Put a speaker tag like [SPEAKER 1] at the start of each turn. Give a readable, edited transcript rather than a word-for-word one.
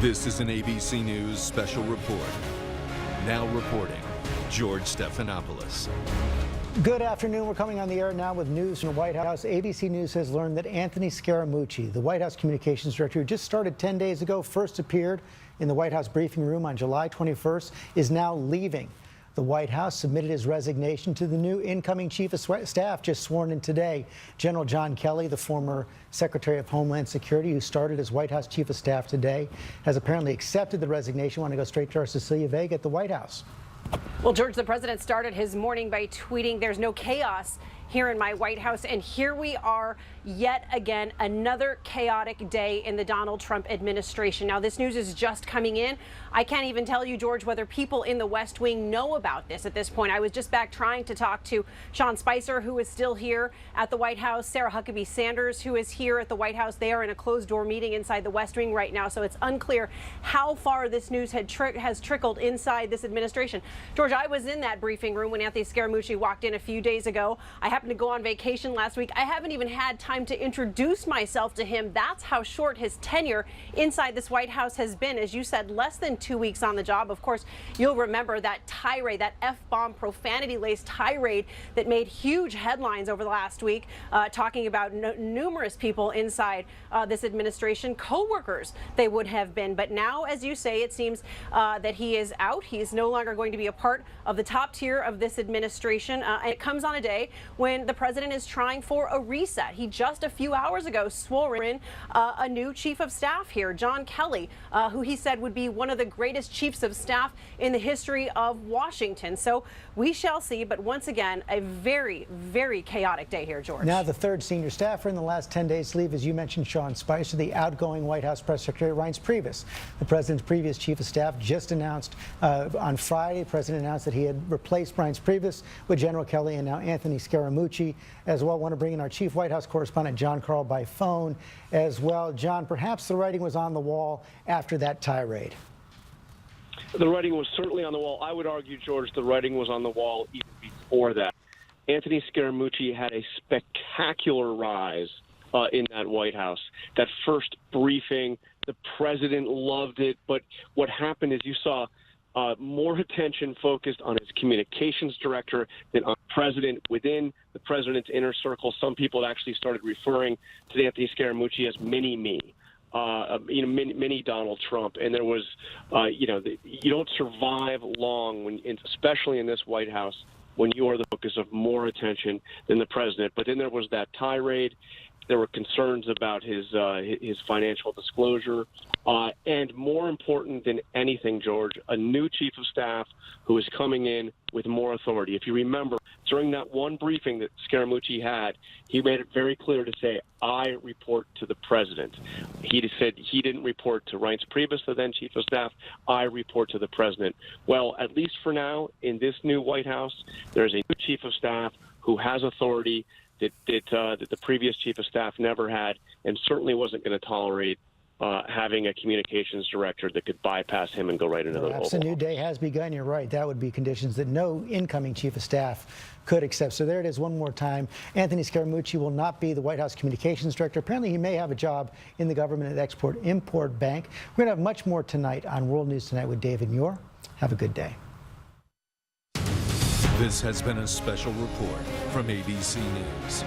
[SPEAKER 1] This is an ABC News special report. Now reporting, George Stephanopoulos.
[SPEAKER 2] Good afternoon. We're coming on the air now with news from the White House. ABC News has learned that Anthony Scaramucci, the White House communications director who just started 10 days ago, first appeared in the White House briefing room on July 21st, is now leaving. The White House submitted his resignation to the new incoming chief of staff just sworn in today. General John Kelly, the former Secretary of Homeland Security who started as White House chief of staff today, has apparently accepted the resignation. I want to go straight to our Cecilia Vega at the White House.
[SPEAKER 3] Well, George, the president started his morning by tweeting, "There's no chaos here in my White House." And here we are yet again, another chaotic day in the Donald Trump administration. Now, this news is just coming in. I can't even tell you, George, whether people in the West Wing know about this at this point. I was just back trying to talk to Sean Spicer, who is still here at the White House, Sarah Huckabee Sanders, who is here at the White House. They are in a closed-door meeting inside the West Wing right now, so it's unclear how far this news has trickled inside this administration. George, I was in that briefing room when Anthony Scaramucci walked in a few days ago. I happened to go on vacation last week. I haven't even had time to introduce myself to him. That's how short his tenure inside this White House has been. As you said, less than 2 weeks on the job. Of course, you'll remember that tirade, that F-bomb profanity-laced tirade that made huge headlines over the last week, talking about numerous people inside this administration, co-workers they would have been. But now, as you say, it seems that he is out. He is no longer going to be a part of the top tier of this administration. And it comes on a day when the president is trying for a reset. He just a few hours ago swore in a new chief of staff here, John Kelly, who he said would be one of the greatest chiefs of staff in the history of Washington. So we shall see. But once again, a very, very chaotic day here, George.
[SPEAKER 2] Now the third senior staffer in the last 10 days to leave, as you mentioned, Sean Spicer, the outgoing White House press secretary, Reince Priebus. The president's previous chief of staff just announced on Friday, the president announced that he had replaced Reince Priebus with General Kelly and now Anthony Scaramucci as well. I want to bring in our chief White House correspondent, John Carl, by phone as well. John, perhaps the writing was on the wall after that tirade.
[SPEAKER 4] The writing was certainly on the wall. I would argue, George, the writing was on the wall even before that. Anthony Scaramucci had a spectacular rise in that White House. That first briefing, the president loved it. But what happened is you saw more attention focused on his communications director than on the president. Within the president's inner circle, some people actually started referring to Anthony Scaramucci as mini-me. Mini Donald Trump, and there was, you don't survive long, especially in this White House, when you are the focus of more attention than the president. But then there was that tirade. There were concerns about his financial disclosure, and more important than anything, George, a new chief of staff who is coming in with more authority. If you remember, during that one briefing that Scaramucci had, he made it very clear to say, "I report to the president." He said he didn't report to Reince Priebus, the then chief of staff. "I report to the president." Well, at least for now, in this new White House, there's a new chief of staff who has authority that the previous chief of staff never had, and certainly wasn't going to tolerate having a communications director that could bypass him and go right into the Oval
[SPEAKER 2] Perhaps
[SPEAKER 4] Office.
[SPEAKER 2] a new day has begun. You're right. That would be conditions that no incoming chief of staff could accept. So there it is one more time. Anthony Scaramucci will not be the White House communications director. Apparently, he may have a job in the government at Export-Import Bank. We're going to have much more tonight on World News Tonight with David Muir. Have a good day.
[SPEAKER 1] This has been a special report from ABC News.